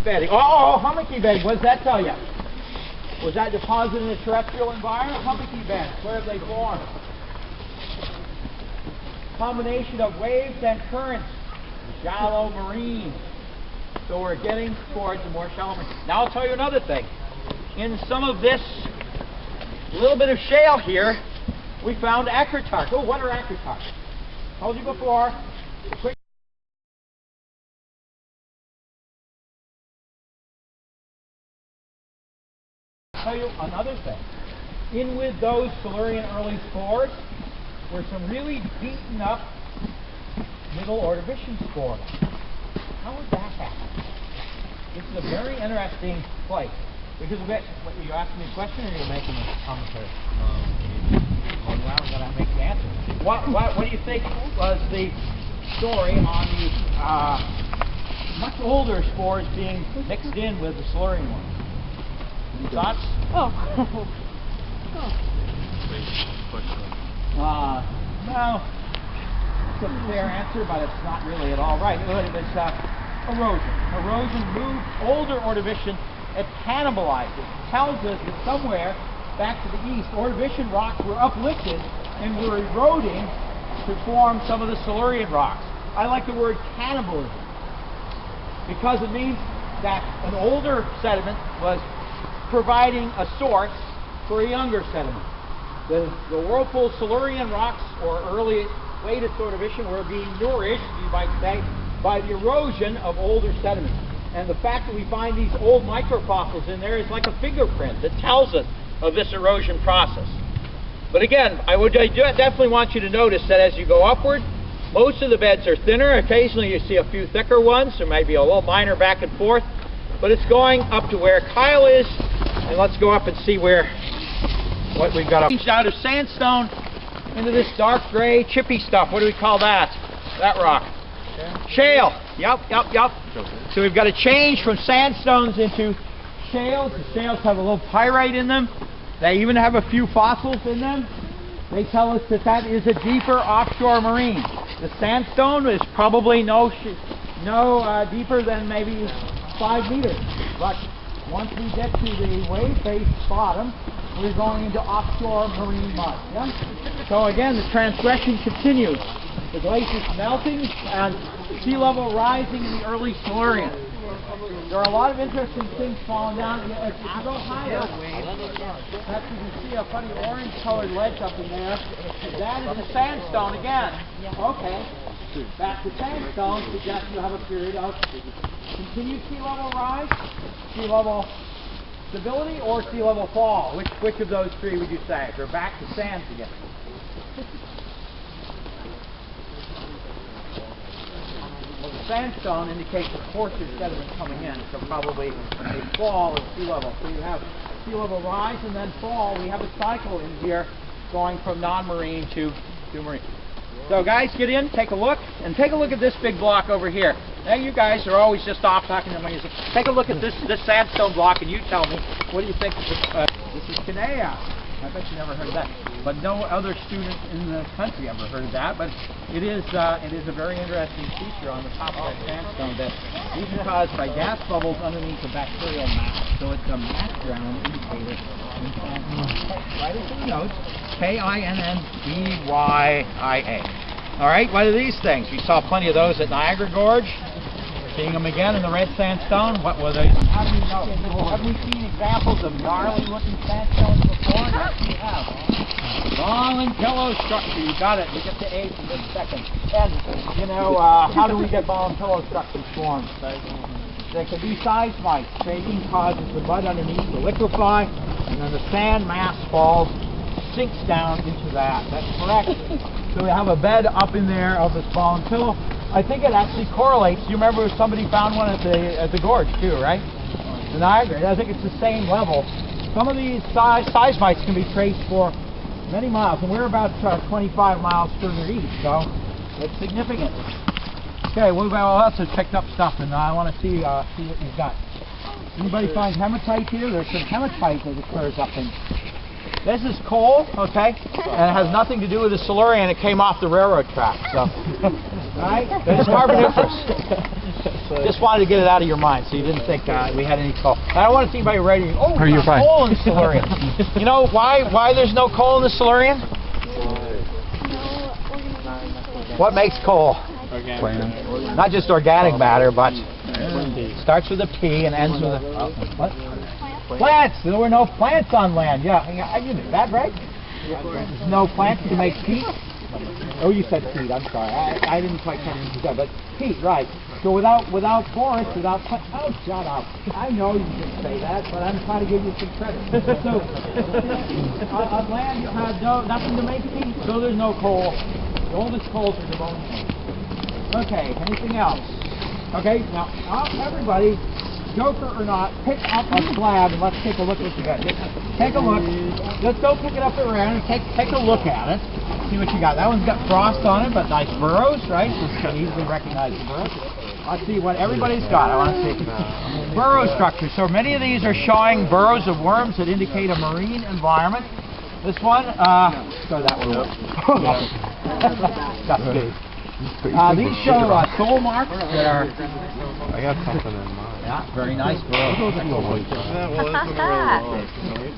bedding. Oh, hummocky bedding. What does that tell you? Was that deposited in a terrestrial environment? Hummocky beds. Where have they formed? Combination of waves and currents. Shallow marine. So we're getting towards a more shallow marine. Now I'll tell you another thing. In some of this little bit of shale here, we found acritarchs. Oh, what are acritarchs? Told you before. Quick. I'll tell you another thing. In with those Silurian early spores were some really beaten up middle Ordovician spores. How would that happen? This is a very interesting place. Because of it, what, you asking me a question or are you making a commentary? Well, I'm going to make the answer. What do you think was the story on these much older spores being mixed in with the Silurian ones? Any thoughts? Oh. No, it's a fair answer, but it's not really at all right. It was erosion. Erosion moved older Ordovician. It cannibalized it. It tells us that somewhere back to the east, Ordovician rocks were uplifted and were eroding to form some of the Silurian rocks. I like the word cannibalism because it means that an older sediment was providing a source for a younger sediment. The whirlpool Silurian rocks, or early latest Ordovician, were being nourished, you might say, by the erosion of older sediments. And the fact that we find these old microfossils in there is like a fingerprint that tells us of this erosion process. But again, I definitely want you to notice that as you go upward, most of the beds are thinner. Occasionally you see a few thicker ones. There might be a little minor back and forth. But it's going up to where Kyle is. And let's go up and see what we've got up. Out of sandstone into this dark gray chippy stuff. What do we call that? That rock. Shale. Yep. So we've got a change from sandstones into shales. The shales have a little pyrite in them. They even have a few fossils in them. They tell us that that is a deeper offshore marine. The sandstone is probably no deeper than maybe 5 meters. But once we get to the wave-based bottom, we're going into offshore marine mud. Yeah? So again, the transgression continues. The glaciers melting and sea level rising in the early Silurian. There are a lot of interesting things falling down. It's higher. Perhaps you can see a funny orange-colored ledge up in there. That is the sandstone again. Okay. Back to sandstone suggests you have a period of continued sea level rise, sea level stability, or sea level fall. Which of those three would you say? They're back to sands again. Well, the sandstone indicates a coarser sediment coming in, so probably a fall of sea level. So you have sea level rise and then fall. We have a cycle in here going from non-marine to marine. So guys, get in, take a look, and take a look at this big block over here. Now you guys are always just off talking to me. Take a look at this sandstone block and you tell me, what do you think? This is Kinea. I bet you never heard of that. But no other student in the country ever heard of that. But it is a very interesting feature on the top of that sandstone that these are caused by gas bubbles underneath the bacterial mass. So it's a mass ground indicator in sandstone. Write it in the notes. Kinnbya. All right, what are these things? We saw plenty of those at Niagara Gorge. Seeing them again in the red sandstone. What were they? How do you know? Have we seen examples of gnarly looking sandstones before? Yes, we have. Long pillow structure. You got it. We get to H in just a second. And, you know, how do we get ball and pillow structures formed? They can be seismites. Shaking causes the mud underneath to liquefy, and then the sand mass falls, sinks down into that. That's correct. So we have a bed up in there of this ball and pillow. I think it actually correlates. You remember somebody found one at the gorge too, right? The Niagara. I think it's the same level. Some of these seismites can be traced for many miles, and we're about 25 miles further east, so it's significant. Okay, what else has picked up stuff, and I want to see what you've got. Anybody find hematite here? There's some hematite that occurs up in. This is coal, okay, and it has nothing to do with the Silurian. It came off the railroad track, so, right? It's carboniferous. Just wanted to get it out of your mind, so you didn't think we had any coal. I don't want to see anybody writing, oh, You're there's fine. coal in Silurian. You know why there's no coal in the Silurian? What makes coal? Not just organic matter, but starts with a P and ends with a what? Plants. There were no plants on land. Yeah, you knew that, right? There's no plants to make peat. Oh, you said peat. I'm sorry. I didn't quite catch what you said, but peat, right? So without forests, without plants. Oh, shut up. I know you didn't say that, but I'm trying to give you some credit. So on land you have nothing to make peat, so there's no coal. The oldest coals are Devonian. Okay, anything else? Okay, now everybody, joker or not, pick up a slab and let's take a look at what you got. Take a look. Let's go pick it up around and take a look at it. See what you got. That one's got frost on it, but nice burrows, right? You can easily recognize the burrows. Let's see what everybody's got. I want to see burrow structure. So many of these are showing burrows of worms that indicate a marine environment. This one, so that will work. These show sole marks that are. I got something in mind. Yeah, very nice burrows.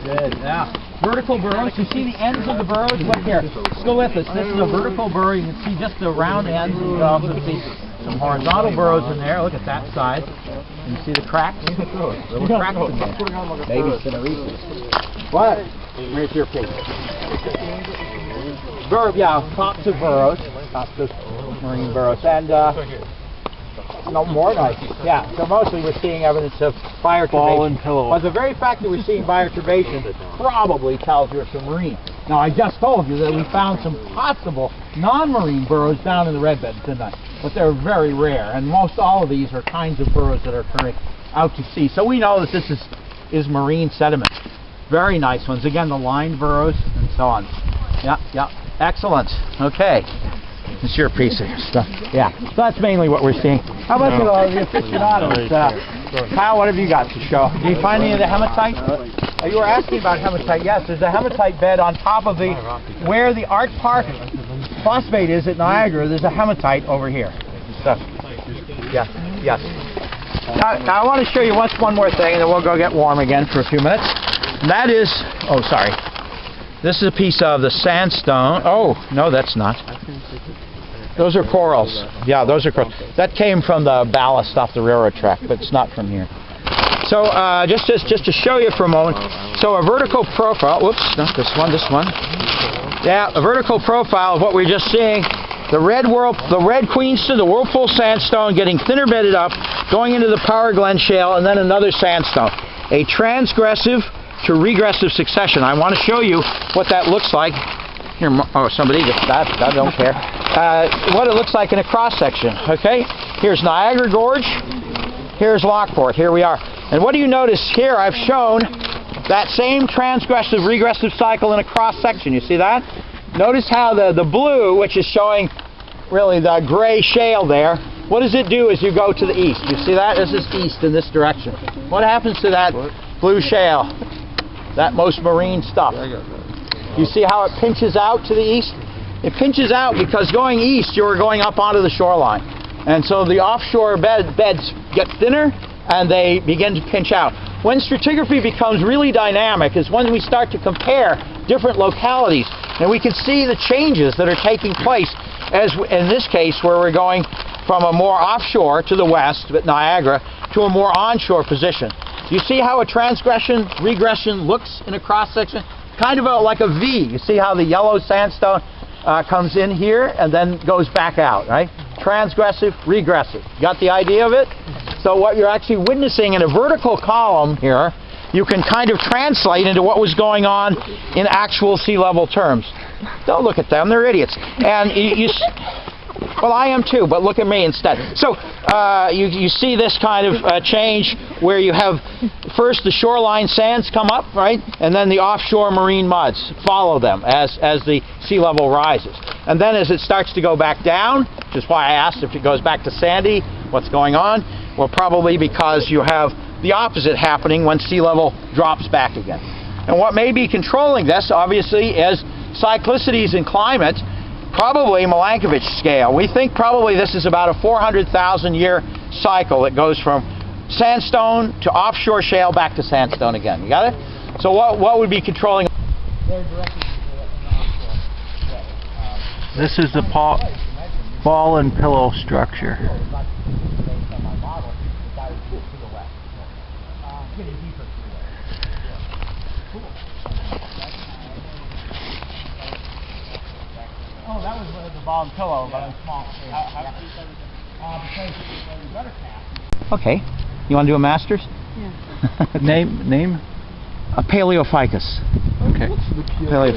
Good. Yeah, vertical burrows. You see the ends of the burrows. Look here. Let's go with this. This is a vertical burrow. You can see just the round ends. You can also see some horizontal burrows in there. Look at that side. You see the cracks. Little cracks in there. Maybe cineresis. What? Where's your piece? Tops of burrows. Tops of marine burrows. And no more nice. Yeah, so mostly we're seeing evidence of bioturbation. But the very fact that we're seeing bioturbation probably tells you it's a marine. Now, I just told you that we found some possible non-marine burrows down in the red beds, didn't I? But they're very rare, and most all of these are kinds of burrows that are occurring out to sea. So we know that this is marine sediment. Very nice ones. Again, the lined burrows and so on. Yeah. Excellent. Okay. It's your piece of stuff. Yeah. So that's mainly what we're seeing. How about the aficionados? Kyle, what have you got to show? Did you find any of the hematite? You were asking about hematite. Yes, there's a hematite bed on top of where the Art Park phosphate is at Niagara. There's a hematite over here. So, yes. Now I want to show you one more thing, and then we'll go get warm again for a few minutes. And that is, this is a piece of the sandstone. Oh, no, that's not. Those are corals. Yeah, those are corals. That came from the ballast off the railroad track, but it's not from here. So just to show you for a moment. So a vertical profile. Whoops, not this one. This one. Yeah, a vertical profile of what we're just seeing. The red Queenston, the Whirlpool sandstone, getting thinner bedded up, going into the Power Glen shale, and then another sandstone. A transgressive to regressive succession. I want to show you what that looks like. Here, somebody gets that. I don't care. What it looks like in a cross section. Okay, here's Niagara Gorge. Here's Lockport. Here we are. And what do you notice here? I've shown that same transgressive regressive cycle in a cross section. You see that? Notice how the blue, which is showing really the gray shale there, what does it do as you go to the east? You see that? This is east in this direction. What happens to that blue shale? That most marine stuff. You see how it pinches out to the east? It pinches out because going east, you're going up onto the shoreline. And so the offshore beds get thinner and they begin to pinch out. When stratigraphy becomes really dynamic is when we start to compare different localities. And we can see the changes that are taking place, as in this case where we're going from a more offshore to the west, at Niagara, to a more onshore position. You see how a transgression, regression looks in a cross-section? Kind of like a V. You see how the yellow sandstone comes in here and then goes back out, right? Transgressive, regressive. Got the idea of it? So what you're actually witnessing in a vertical column here, you can kind of translate into what was going on in actual sea level terms. Don't look at them, they're idiots. And well, I am too, but look at me instead. So you see this kind of change where you have first the shoreline sands come up, right? And then the offshore marine muds follow them as the sea level rises. And then as it starts to go back down, which is why I asked if it goes back to sandy, what's going on? Well, probably because you have the opposite happening when sea level drops back again. And what may be controlling this, obviously, is cyclicities in climate. Probably Milankovitch scale. We think probably this is about a 400,000 year cycle that goes from sandstone to offshore shale back to sandstone again. You got it? So what would be controlling? They're directed in the offshore way. This is the ball and pillow structure. Oh, that was the ball and pillow, but on small scale. Okay. You want to do a master's? Yeah. Name? A Paleoficus. Okay. Paleo